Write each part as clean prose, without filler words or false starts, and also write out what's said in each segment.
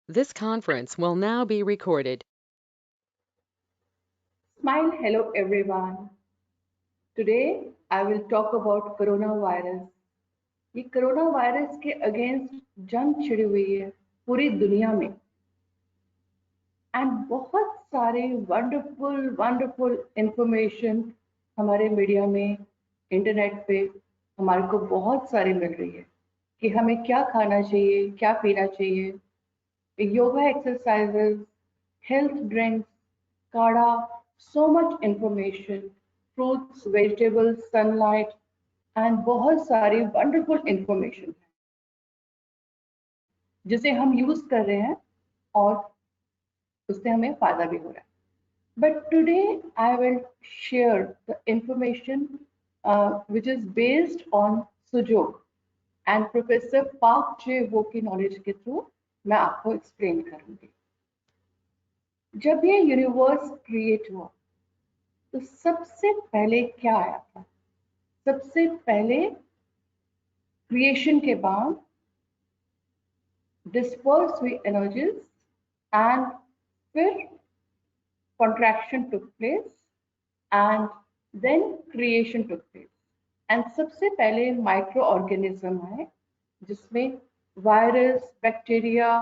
This conference will now be recorded. Smile, hello everyone. Today I will talk about coronavirus. ये corona virus के against जंग छिड़ी हुई है पूरी दुनिया में एंड बहुत सारे वंडरफुल वंडरफुल इंफॉर्मेशन हमारे मीडिया में इंटरनेट पे हमारे को बहुत सारी मिल रही है कि हमें क्या खाना चाहिए, क्या पीना चाहिए, योगा एक्सरसाइजेस, हेल्थ ड्रिंक्स, काढ़ा, so much information, fruits, vegetables, sunlight, and बहुत सारी वंडरफुल इंफॉर्मेशन है जिसे हम यूज कर रहे हैं और उससे हमें फायदा भी हो रहा है. But today I will share the information which is based on Sujok and Professor Park Jae-Ho की नॉलेज के थ्रू मैं आपको एक्सप्लेन करूंगी. जब ये यूनिवर्स क्रिएट हुआ तो सबसे पहले क्या आया था? सबसे पहले क्रिएशन के बाद डिस्पर्स हुई एनर्जीज एंड फिर contraction took place and then creation took place. And सबसे पहले माइक्रो ऑर्गेनिज्म आए जिसमें वायरस, बैक्टीरिया,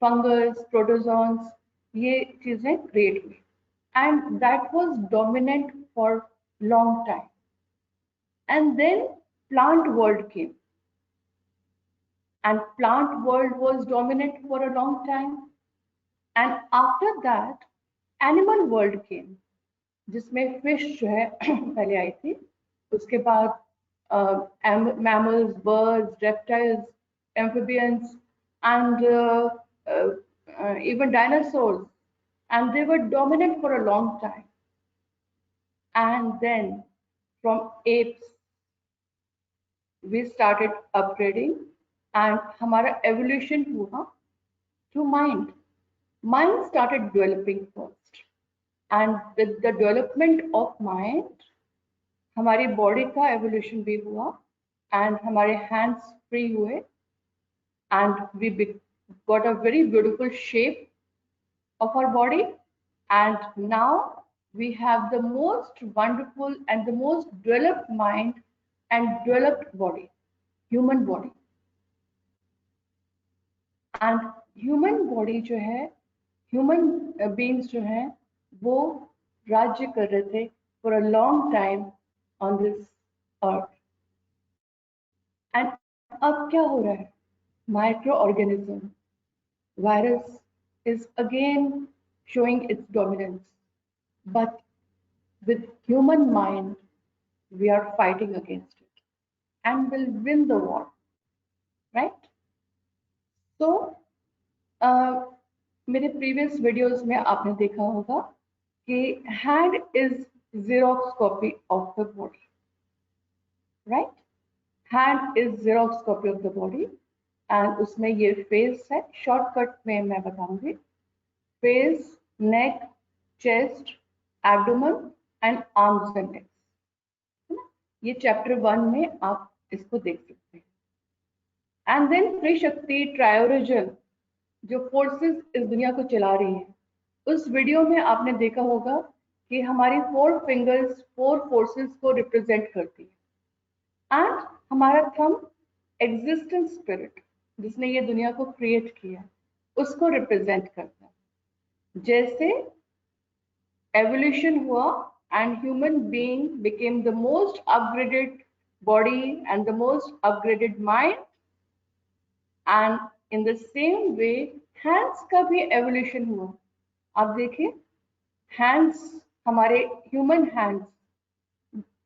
फंगस, प्रोटोजोन्स ये चीजें क्रिएट हुई and that was dominant for long time. And then plant world came and plant world was dominant for a long time, and after that animal world came जिसमें fish जो है पहले आई थी, उसके बाद mammals, birds, reptiles, amphibians, and even dinosaurs, and they were dominant for a long time. And then from apes we started upgrading and हमारा evolution हुआ to mind. Mind started developing first, and with the development of mind हमारी body का evolution भी हुआ and हमारे hands free हुए and we got a very beautiful shape of our body, and now we have the most wonderful and the most developed mind and developed body, human body. And human body जो है, human beings जो हैं वो राज्य कर रहे थे for a long time on this earth. And अब क्या हो रहा है? Micro organism, virus is again showing its dominance, but with human mind we are fighting against it and will win the war, right? So मेरे previous videos में आपने देखा होगा कि hand is xerox copy of the body, right? Hand is xerox copy of the body and उसमें ये face है. Shortcut में मैं बताऊंगी. Face, neck, chest, abdomen and arms and legs. ये चैप्टर 1 में आप इसको देख सकते हैं. एंड देन त्रिशक्ति, ट्रायोरिजन, जो फोर्सेस इस दुनिया को चला रही है. उस वीडियो में आपने देखा होगा कि हमारी 4 फिंगर्स 4 फोर्सेस को रिप्रेजेंट करती है एंड हमारा थंब एग्जिस्टेंस स्पिरिट जिसने ये दुनिया को क्रिएट किया उसको रिप्रेजेंट करता है. जैसे एवोल्यूशन हुआ and human being became the most upgraded body and the most upgraded mind, and in the same way hands का भी एवोल्यूशन हुआ. आप देखिए, हैंड्स, हमारे human hands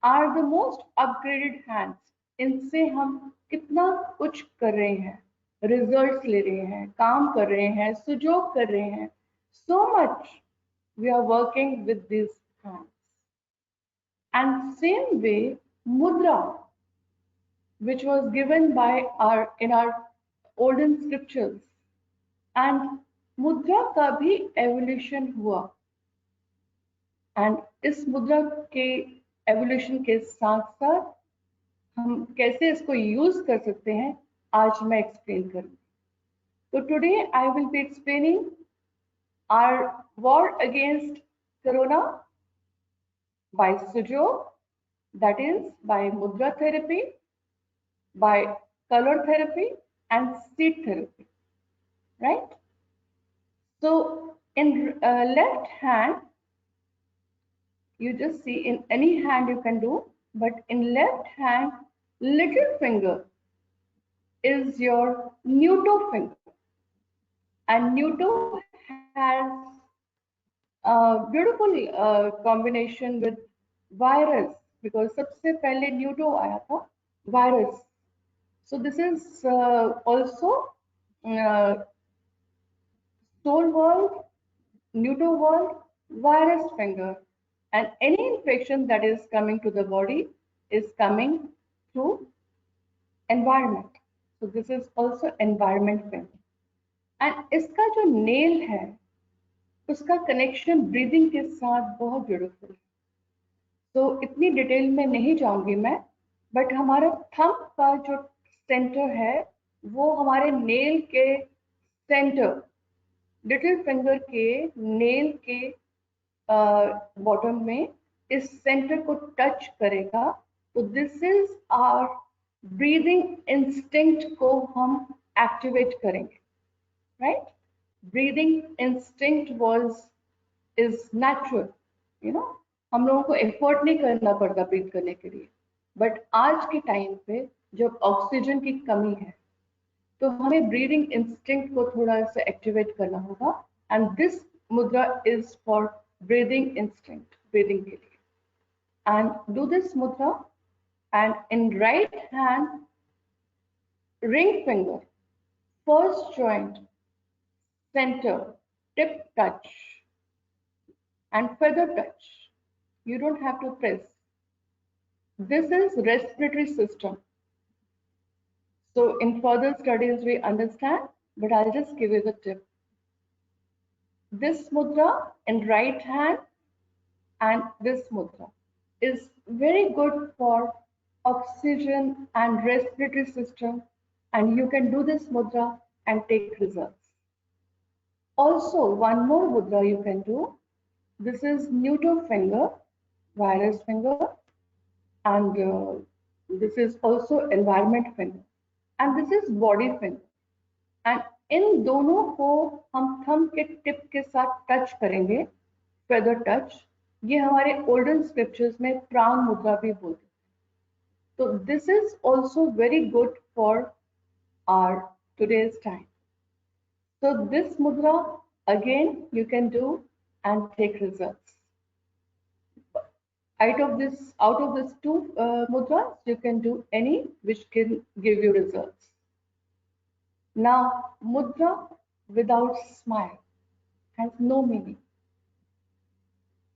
are the most upgraded hands. इनसे हम कितना कुछ कर रहे हैं, रिजल्ट्स ले रहे हैं, काम कर रहे हैं, सुजोग कर रहे हैं. So much we are working with this hands. And same way mudra which was given by our olden scriptures, एंड मुद्रा का भी एवोल्यूशन हुआ. एंड इस मुद्रा के एवोल्यूशन के साथ साथ हम कैसे इसको यूज कर सकते हैं आज मैं एक्सप्लेन करूंगी. So today I will be explaining our war against corona by Sujok, that is by mudra therapy, by color therapy and seed therapy, right? So in left hand, you just see in any hand you can do, but in left hand, little finger is your Nuto finger. And Nuto has a beautiful combination with virus because सबसे पहले Nuto आया था virus. So this is also soul world, Nuto world, virus finger, and any infection that is coming to the body is coming through environment. So this is also environment finger. And इसका जो nail है उसका connection breathing के साथ बहुत beautiful है. तो इतनी डिटेल में नहीं जाऊंगी मैं, बट हमारा थंब का जो सेंटर है वो हमारे नेल के सेंटर, लिटिल फिंगर के नेल के बॉटम में इस सेंटर को टच करेगा. तो this is our breathing instinct को हम एक्टिवेट करेंगे, right? Breathing instinct is natural, you know, हम लोगों को एफर्ट नहीं करना पड़ता ब्रीथ करने के लिए. बट आज के टाइम पे जब ऑक्सीजन की कमी है तो हमें ब्रीदिंग इंस्टिंक्ट को थोड़ा सा एक्टिवेट करना होगा. एंड दिस मुद्रा is for breathing instinct, breathing के लिए. एंड डू दिस मुद्रा and in right hand ring finger, first joint, center, tip touch and feather touch. You don't have to press. This is respiratory system. So in further studies we understand, but I'll just give you the tip. This mudra in right hand and this mudra is very good for oxygen and respiratory system, and you can do this mudra and take results. Also, one more mudra you can do. This is Nuto finger, virus finger, and this is also environment finger, and this is body finger. And इन दोनों को हम thumb के tip के साथ touch करेंगे, feather touch. ये हमारे olden scriptures में प्राण मुद्रा भी बोलते हैं. तो this is also very good for our today's time. So this mudra again you can do and take results. Out of this two mudras, you can do any which can give you results. Now mudra without smile has no meaning.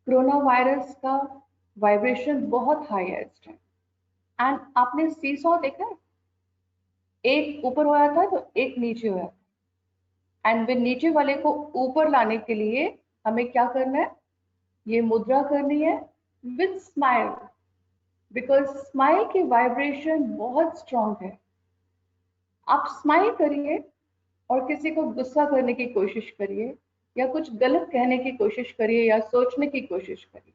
Corona virus का vibration बहुत high है इस time. And आपने seesaw देखा है, एक ऊपर हो जाता है तो एक नीचे हो जाता है. एंड वे नीचे वाले को ऊपर लाने के लिए हमें क्या करना है, ये मुद्रा करनी है विद स्माइल, बिकॉज स्माइल की वाइब्रेशन बहुत स्ट्रांग है. आप स्माइल करिए और किसी को गुस्सा करने की कोशिश करिए या कुछ गलत कहने की कोशिश करिए या सोचने की कोशिश करिए,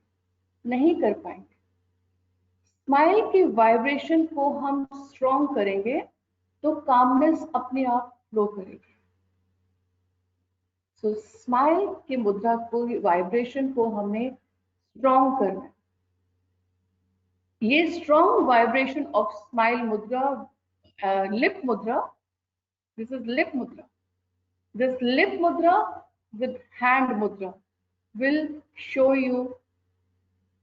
नहीं कर पाएंगे. स्माइल की वाइब्रेशन को हम स्ट्रांग करेंगे तो कामनेस अपने आप फ्लो करेगी. सो स्माइल की मुद्रा को, वाइब्रेशन को हमें स्ट्रॉन्ग करना है. ये स्ट्रॉन्ग वाइब्रेशन ऑफ स्माइल मुद्रा, लिप मुद्रा, दिस इज लिप मुद्रा. दिस लिप मुद्रा with hand mudra will show you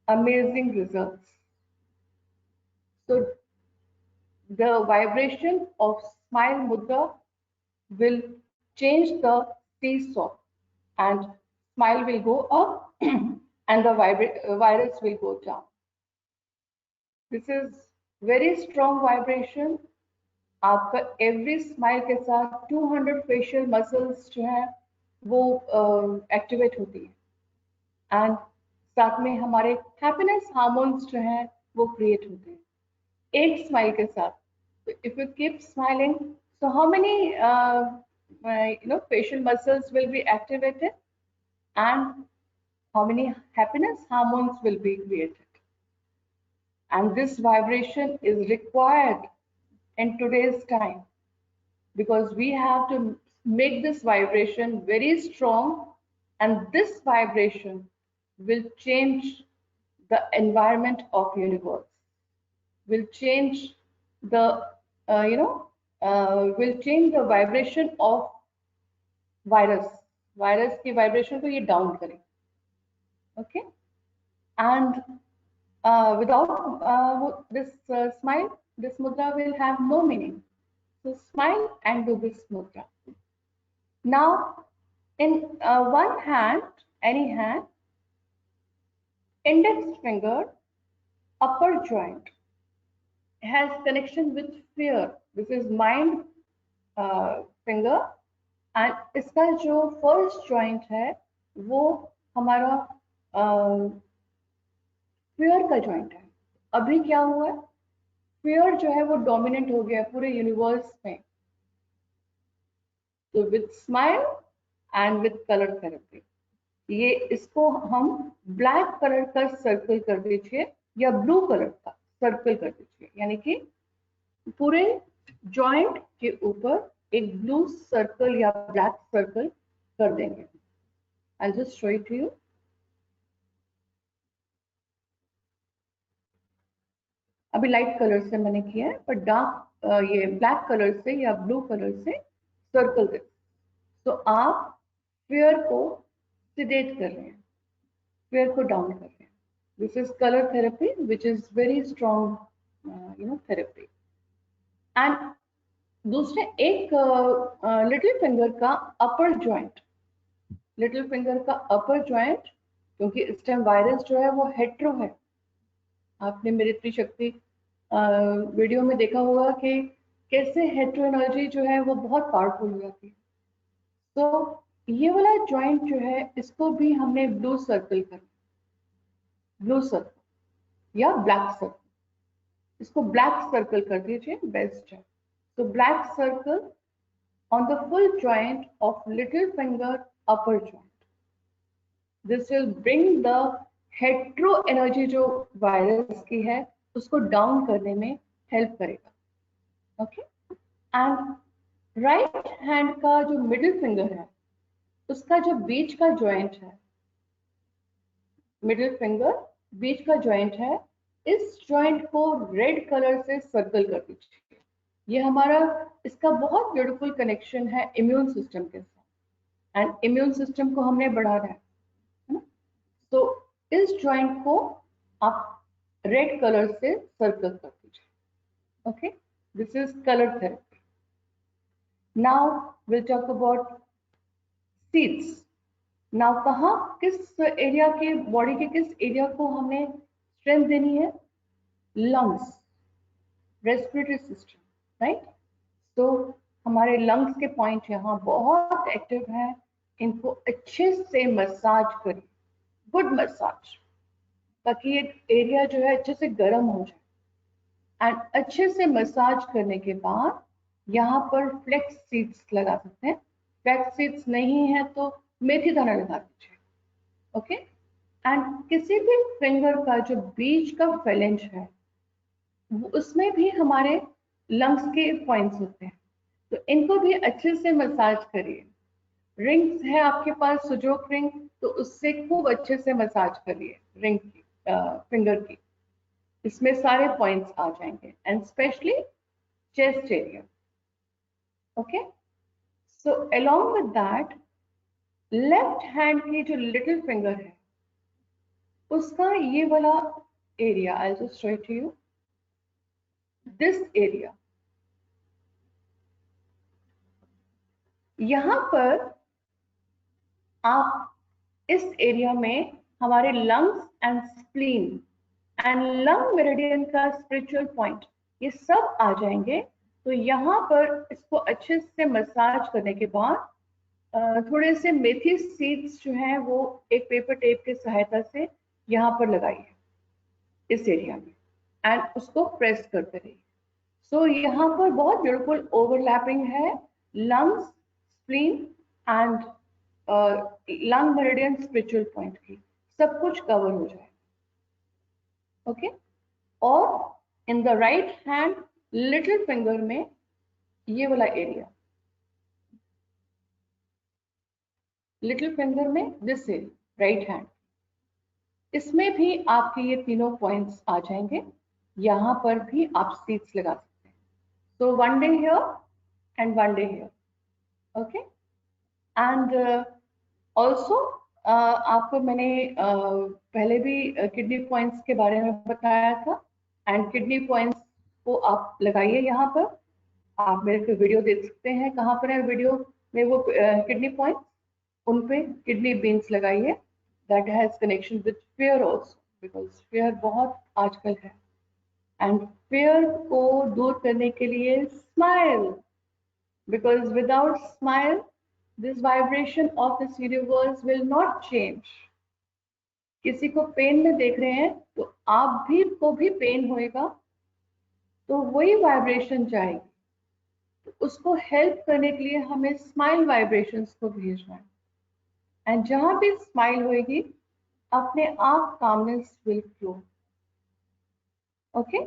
amazing results. So the vibration of smile mudra will change the seesaw, and smile will go up and the virus will go down. This is very strong vibration. आपका every smile के साथ 200 facial muscles जो है वो activate होती है, and साथ में हमारे हैप्पीनेस हार्मोन्स जो हैं वो क्रिएट होते हैं एक स्माइल के साथ. If you keep smiling, so how many facial muscles will be activated, and how many happiness hormones will be created. And this vibration is required in today's time, because we have to make this vibration very strong, and this vibration will change the environment of universe, will change the will change the vibration of virus की vibration को ये down करें. Okay, and without this smile, this mudra will have no meaning. So smile and do this mudra. Now, in one hand, any hand, index finger, upper joint has connection with fear. This is mind finger, and इसका जो first joint है वो हमारा fear का joint है. अभी क्या हुआ है, fear जो है वो डोमिनेंट हो गया है पूरे यूनिवर्स में. तो with smile and with colour therapy, ये इसको हम ब्लैक कलर का सर्कल कर दीजिए या ब्लू कलर का सर्कल कर दीजिए, यानी कि पूरे जॉइंट के ऊपर एक ब्लू सर्कल या ब्लैक सर्कल कर देंगे. I just show it to you. अभी लाइट कलर से मैंने किया है, पर डार्क ये ब्लैक कलर से या ब्लू कलर से सर्कल दे. तो आप फेयर को सिडेट कर रहे हैं, फेयर को डाउन कर रहे हैं. This is colour therapy which is very strong therapy. And दूसरे एक लिटिल फिंगर का अपर जॉइंट, लिटिल फिंगर का अपर जॉइंट, क्योंकि इस टाइम वायरस जो है वो हेट्रो है. आपने मेरी त्रिशक्ति वीडियो में देखा होगा कि कैसे हेट्रो एनर्जी जो है वो बहुत पावरफुल हो जाती है. तो ये वाला जॉइंट जो है इसको भी हमने ब्लू सर्कल कर, ब्लू सर्कल या ब्लैक सर्कल, इसको ब्लैक सर्कल कर दीजिए, बेस्ट है. तो black circle on the full joint of little finger upper joint. This will bring the hetero energy जो वायरस की है उसको डाउन करने में हेल्प करेगा. ओके, एंड राइट हैंड का जो मिडिल फिंगर है उसका जो बीच का जॉइंट है, मिडिल फिंगर बीच का जॉइंट है, इस जॉइंट को रेड कलर से सर्कल कर दीजिए. ये हमारा इसका बहुत ब्यूटीफुल कनेक्शन है इम्यून सिस्टम के साथ, एंड इम्यून सिस्टम को हमने बढ़ाना है ना. तो इस जॉइंट को आप रेड कलर से सर्कल कर दीजिए. Okay, this is colour therapy. Now will talk about seeds. Now कहाँ, किस एरिया के बॉडी के किस एरिया को हमने स्ट्रेंथ देनी है? Lungs, respiratory system, right. तो हमारे लंग्स के पॉइंट यहाँ बहुत एक्टिव है. इनको अच्छे से मसाज करिए, गुड मसाज, ताकि ये एरिया जो है अच्छे से गर्म हो जाए. एंड अच्छे से मसाज करने के बाद यहाँ पर फ्लेक्स सीड्स लगा सकते हैं. फ्लेक्स सीड्स नहीं है तो मेथी दाना लगा दीजिए. ओके, एंड किसी भी फिंगर का जो बीच का फेलेंज है उसमें भी हमारे लंग्स के पॉइंट्स होते हैं, तो इनको भी अच्छे से मसाज करिए. रिंग्स है आपके पास, सुजोक रिंग, तो उससे खूब अच्छे से मसाज करिए रिंग की, फिंगर की. इसमें सारे पॉइंट्स आ जाएंगे, and specially chest area. Okay, so along with that left hand की जो लिटिल फिंगर है उसका ये वाला area, I just show it to you, this area, यहां पर आप इस एरिया में हमारे lungs and spleen and lung meridian का स्पिरिचुअल पॉइंट ये सब आ जाएंगे. तो यहाँ पर इसको अच्छे से मसाज करने के बाद थोड़े से मेथी सीड्स जो हैं वो एक पेपर टेप की सहायता से यहाँ पर लगाइए इस एरिया में, एंड उसको प्रेस करते रहिए. सो यहाँ पर बहुत ब्यूटीफुल ओवरलैपिंग है lungs, spleen and lung meridian, spiritual point की सब कुछ कवर हो जाए। ओके, और in the right hand little finger में ये वाला एरिया, लिटिल फिंगर में दिस एरिया, राइट हैंड, इसमें भी आपके ये तीनों पॉइंट्स आ जाएंगे। यहाँ पर भी आप सीड्स लगा सकते हैं। So one day here and one day here, okay. And also आपको मैंने पहले भी किडनी पॉइंट्स के बारे में बताया था, एंड किडनी पॉइंट्स को आप लगाइए यहाँ पर। आप मेरे को वीडियो देख सकते हैं, कहाँ पर है वीडियो में वो किडनी पॉइंट्स, उन पे किडनी बीन्स लगाइए। That has connection with fair also, because fair बहुत आजकल है, एंड फेयर को दूर करने के लिए smile, because without smile this vibration of this universe will not change. किसी को पेन में देख रहे हैं तो आप भी को भी पेन होएगा, तो वही वाइब्रेशन जाएगी, तो उसको हेल्प करने के लिए हमें स्माइल वाइब्रेशंस को भेजना है। एंड जहां भी स्माइल होएगी अपने आप calmness will flow. Okay,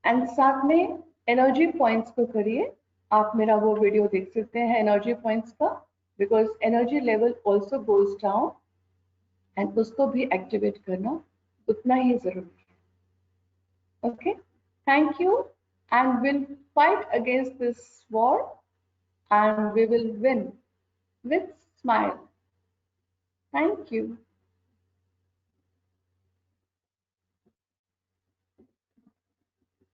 and साथ में एनर्जी पॉइंट्स को करिए। आप मेरा वो वीडियो देख सकते हैं एनर्जी पॉइंट्स का, because energy level also goes down, and उसको भी एक्टिवेट करना उतना ही जरूरी है। Okay, thank you, and will fight against this war, and we will win with smile. Thank you.